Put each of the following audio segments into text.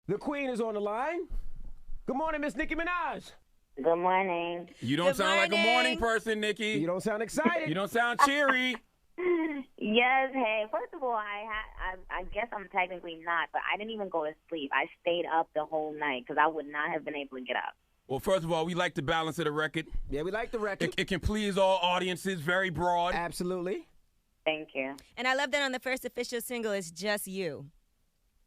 The queen is on the line. Good morning, Miss Nicki Minaj. Good morning. You don't sound like a morning person, Nikki. You don't sound excited. You don't sound cheery. Yes, hey. First of all, I guess I'm technically not, but I didn't even go to sleep. I stayed up the whole night because I would not have been able to get up. Well, first of all, we like the balance of the record. Yeah, we like the record. It can please all audiences, very broad. Absolutely. Thank you. And I love that on the first official single, it's just you.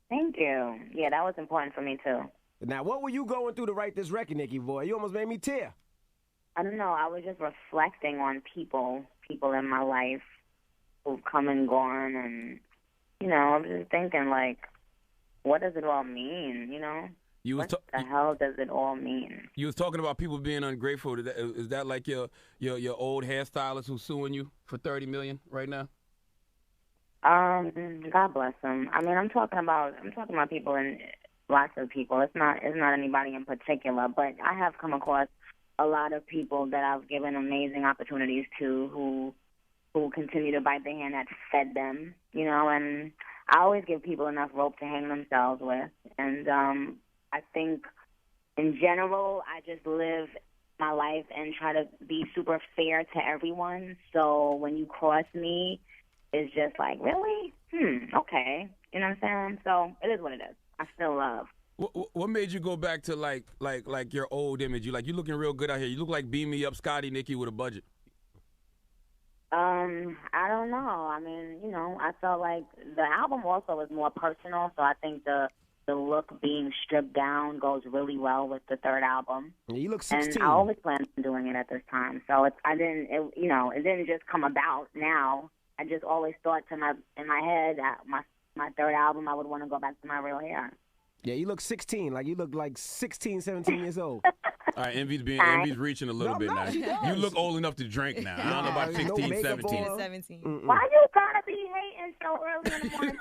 Thank you. Yeah, that was important for me, too. Now, what were you going through to write this record, Nikki, boy? You almost made me tear. I don't know. I was just reflecting on people in my life who've come and gone, and, I was just thinking, like, what does it all mean, What the hell does it all mean? You was talking about people being ungrateful. Is that like your old hairstylist who's suing you for $30 million right now? God bless them. I mean, I'm talking about people and lots of people. It's not anybody in particular, but I have come across a lot of people that I've given amazing opportunities to who continue to bite the hand that fed them, and I always give people enough rope to hang themselves with. And I think in general, I just live my life and try to be super fair to everyone. So when you cross me, it's just like, really? Okay. You know what I'm saying? So it is what it is. I still love. What made you go back to like your old image? You looking real good out here. You look like Beam Me Up Scotty Nikki with a budget. I don't know. I mean, I felt like the album also was more personal, so I think the look being stripped down goes really well with the third album. Yeah, you look 16. And I always planned on doing it at this time, so it didn't just come about now. I just always thought in my head that my third album I would want to go back to my real hair. Yeah, you look 16. Like, you look like 16, 17 years old. All right, Envy's reaching a little bit now. You look old enough to drink now. I don't know about 16, 17. Why you gotta be hating so early in the morning?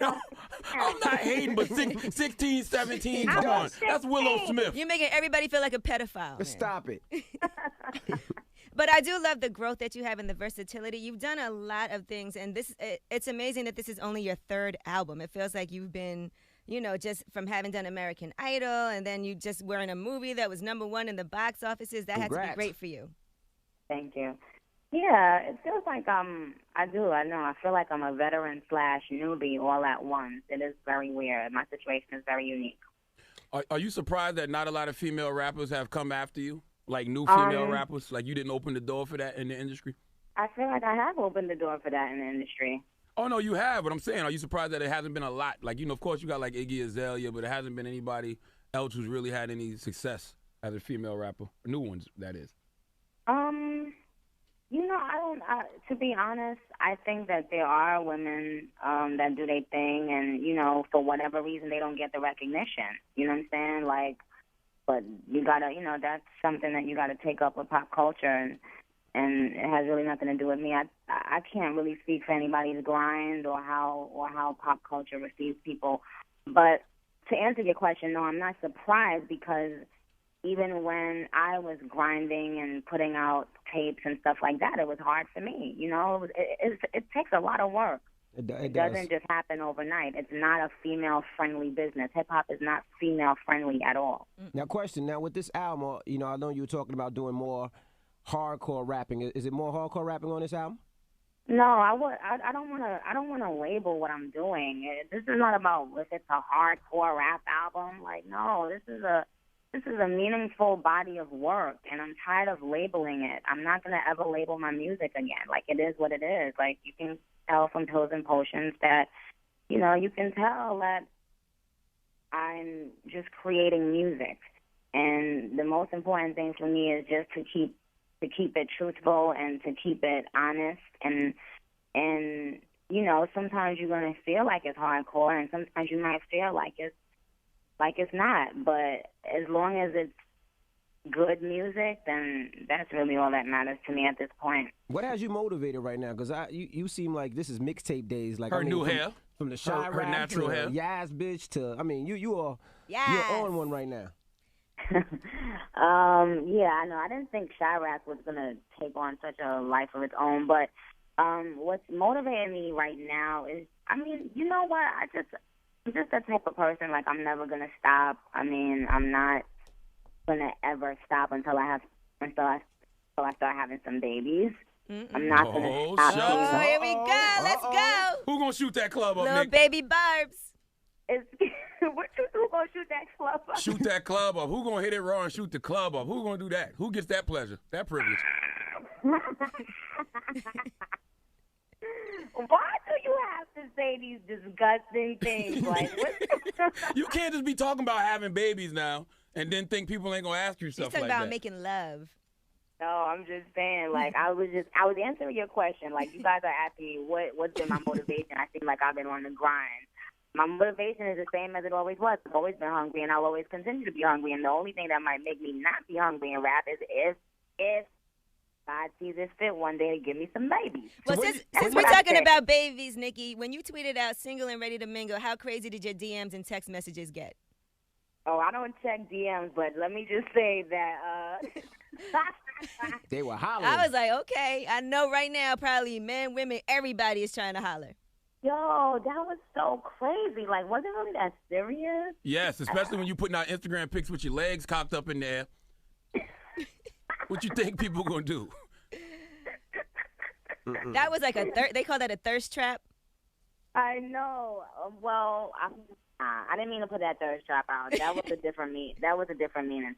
I'm not hating, but 16, 17, come on. That's Willow Smith. You're making everybody feel like a pedophile. Stop it. But I do love the growth that you have and the versatility. You've done a lot of things, and it's amazing that this is only your third album. It feels like you've been, just from having done American Idol, and then you just were in a movie that was #1 in the box offices. That had to be great for you. Thank you. Yeah, it feels like I know. I feel like I'm a veteran / newbie all at once. It is very weird. My situation is very unique. Are you surprised that not a lot of female rappers have come after you? Like new female rappers? Like you didn't open the door for that in the industry? I feel like I have opened the door for that in the industry. Oh, no, you have. But I'm saying, are you surprised that it hasn't been a lot? Like, of course you got like Iggy Azalea, but it hasn't been anybody else who's really had any success as a female rapper. New ones, that is. To be honest, I think that there are women that do their thing and, for whatever reason, they don't get the recognition. You know what I'm saying? Like, but you gotta, that's something that you gotta take up with pop culture, and it has really nothing to do with me. I can't really speak for anybody's grind or how pop culture receives people. But to answer your question, no, I'm not surprised because even when I was grinding and putting out tapes and stuff like that, it was hard for me. It takes a lot of work. It doesn't just happen overnight. It's not a female-friendly business. Hip-hop is not female-friendly at all. Now, question. Now, with this album, I know you were talking about doing more hardcore rapping. Is it more hardcore rapping on this album? No, I don't want to label what I'm doing. This is not about if it's a hardcore rap album. Like, no, this is a meaningful body of work, and I'm tired of labeling it. I'm not going to ever label my music again. Like, it is what it is. Like, you can tell from Pills and Potions that, you can tell that I'm just creating music. And the most important thing for me is just to keep it truthful and to keep it honest. And sometimes you're going to feel like it's hardcore, and sometimes you might feel like it's not. But as long as it's good music, then that's really all that matters to me at this point. What has you motivated right now? Because you seem like this is mixtape days. Like new hair. From the shy her natural hair. Yas bitch to, you're on one right now. Yeah, I know. I didn't think Shy Rap was going to take on such a life of its own, but what's motivating me right now is, you know what? I'm just the type of person, like, I'm never going to stop. I mean, I'm not going to ever stop until I start having some babies. I'm not going to stop. Shucks. Oh, here we go. Let's go. Who gonna shoot that club up, Little Nick? baby Barbs. Who going to shoot that club up? Shoot that club up. Who gonna hit it raw and shoot the club up? Who gonna do that? Who gets that pleasure, that privilege? Why do you have to say these disgusting things? Like, what? You can't just be talking about having babies now and then think people ain't gonna ask you She's stuff talking like about that. making love. No, I'm just saying, like, I was answering your question. Like, you guys are asking me what's been my motivation. I seem like I've been on the grind. My motivation is the same as it always was. I've always been hungry, and I'll always continue to be hungry. And the only thing that might make me not be hungry in rap is if God sees it fit one day to give me some babies. Well, So since we're talking about babies, Nikki, when you tweeted out single and ready to mingle, how crazy did your DMs and text messages get? Oh, I don't check DMs, but let me just say that They were hollering. I was like, okay, I know right now probably men, women, everybody is trying to holler. yo, that was so crazy. Like, was it really that serious? Yes, especially when you putting out Instagram pics with your legs cocked up in there. What you think people gonna do? That was like they call that a thirst trap. I know. Well, I didn't mean to put that thirst trap out. That was a different meaning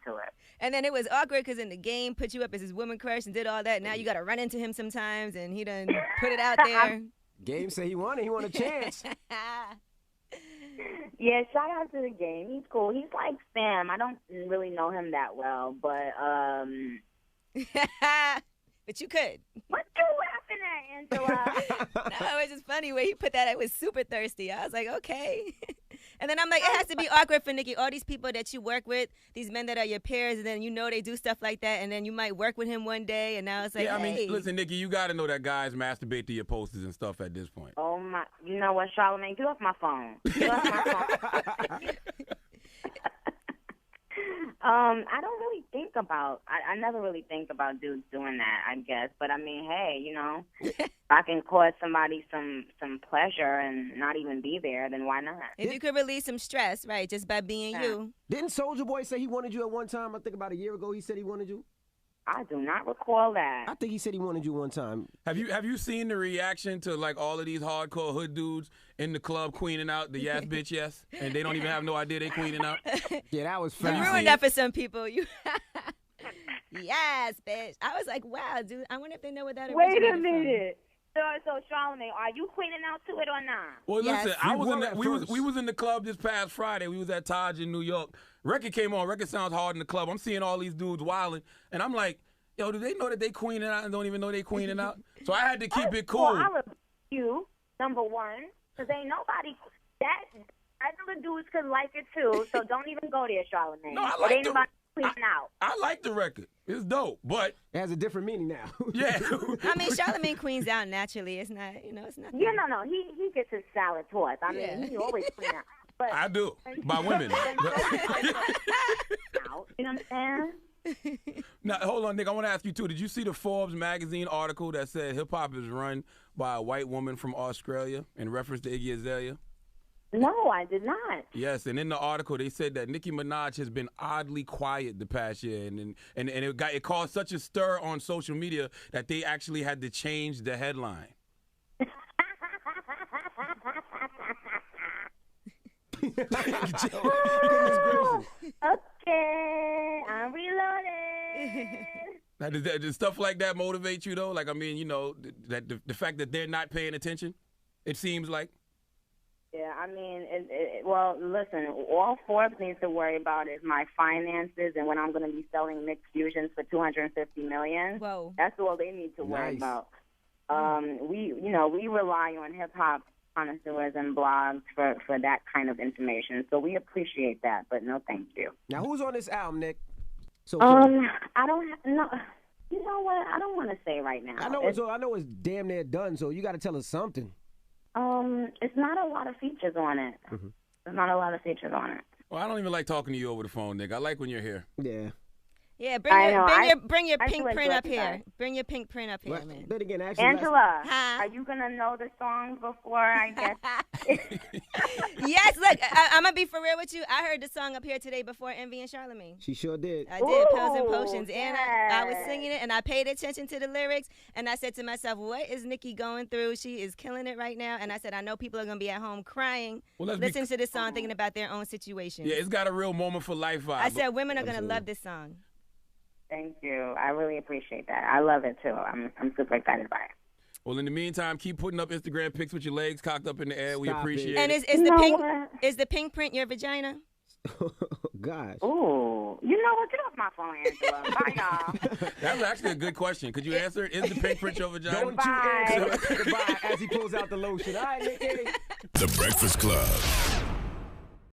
to it. And then it was awkward because in the game put you up as his woman crush and did all that. Now you got to run into him sometimes, and he done put it out there. Game said he wanted a chance. Yeah, shout out to the game. He's cool. He's like Sam. I don't really know him that well, but But you could. what you laughing at, Angela? No, it was just funny where he put that. I was super thirsty. I was like, okay. And then I'm like, it has to be awkward for Nikki. All these people that you work with, these men that are your peers, and then you know they do stuff like that, and then you might work with him one day, and now it's like, Yeah, I hey. mean, listen, Nikki, you got to know that guys masturbate to your posters and stuff at this point. Oh my! You know what, Charlamagne? Get off my phone. Get off my phone. I don't really think about. I never really think about dudes doing that. I guess, but I mean, hey, you know, if I can cause somebody some pleasure and not even be there, then why not? If you could release some stress, right, just by being you. Didn't Soulja Boy say he wanted you at one time? I think about a year ago he said he wanted you. I do not recall that. I think he said he wanted you one time. Have you seen the reaction to like all of these hardcore hood dudes in the club queening out the yes bitch yes, and they don't even have no idea they queening out? Yeah, that was You fast. ruined that for some people. You, yes, bitch. I was like, wow, dude. I wonder if they know what that Wait a originated from. minute. So Charlamagne, are you queening out to it or not? Well, Yes. listen, I We was in were the, at we was first. we was in the club this past Friday. We was at Taj in New York. Record came on. Record sounds hard in the club. I'm seeing all these dudes wilding, and I'm like, yo, do they know that they queening out and don't even know they queening out? So I had to keep it cool. Well, I rebuke you, number one, because ain't nobody that regular dudes could like it too. So don't even go there, Charlamagne. No, I It like ain't the- nobody cleaning out. I like the record. It's dope, but It has a different meaning now. yeah. I mean, Charlamagne queens out naturally. It's not, you know, it's not. Yeah, no. He gets his salad tossed. I mean, Yeah. he always clean out. But I do by women. out, you know what I'm saying? Now, hold on, Nick. I want to ask you too. Did you see the Forbes magazine article that said hip hop is run by a white woman from Australia in reference to Iggy Azalea? No, I did not. Yes, and in the article they said that Nicki Minaj has been oddly quiet the past year, and it caused such a stir on social media that they actually had to change the headline. Goodness gracious. Okay, I'm reloading. Now, does stuff like that motivate you though? Like, I mean, you know, that the fact that they're not paying attention, it seems like. Yeah, I mean, well, listen, all Forbes needs to worry about is my finances and when I'm going to be selling mixed fusions for $250 million. Whoa. That's all they need to worry Nice. about. We rely on hip hop connoisseurs and blogs for that kind of information, so we appreciate that, but no, thank you. Now, who's on this album, Nick? So I don't know. You know what? I don't want to say right now. I know it's damn near done. So you got to tell us something. It's not a lot of features on it. Mm-hmm. There's not a lot of features on it. Well, I don't even like talking to you over the phone, Nick. I like when you're here. Yeah. Yeah, I bring your I pink feel print like up here. that. Bring your pink print up here, Well, man. but again, actually, Angela, Huh? are you gonna know the songs before I get? Yes, look, I'm gonna be for real with you. I heard the song up here today before Envy and Charlemagne. She sure did. I did, Pills and Potions, Ooh, and I was singing it, and I paid attention to the lyrics, and I said to myself, what is Nicki going through? She is killing it right now, and I said, I know people are gonna be at home crying, listening to this song, thinking about their own situations. Yeah, it's got a real moment for life vibe. I said, women are gonna love this song. Thank you. I really appreciate that. I love it too. I'm super excited by it. Well, in the meantime, keep putting up Instagram pics with your legs cocked up in the air. We Stop appreciate it. And it. is the pink print your vagina? Gosh. Ooh, you know what? Get off my phone, Angela. Bye, y'all. That's actually a good question. Could you answer it? Is the pink print your vagina? Don't you answer. Goodbye as he pulls out the lotion. All right, Nicki. The Breakfast Club.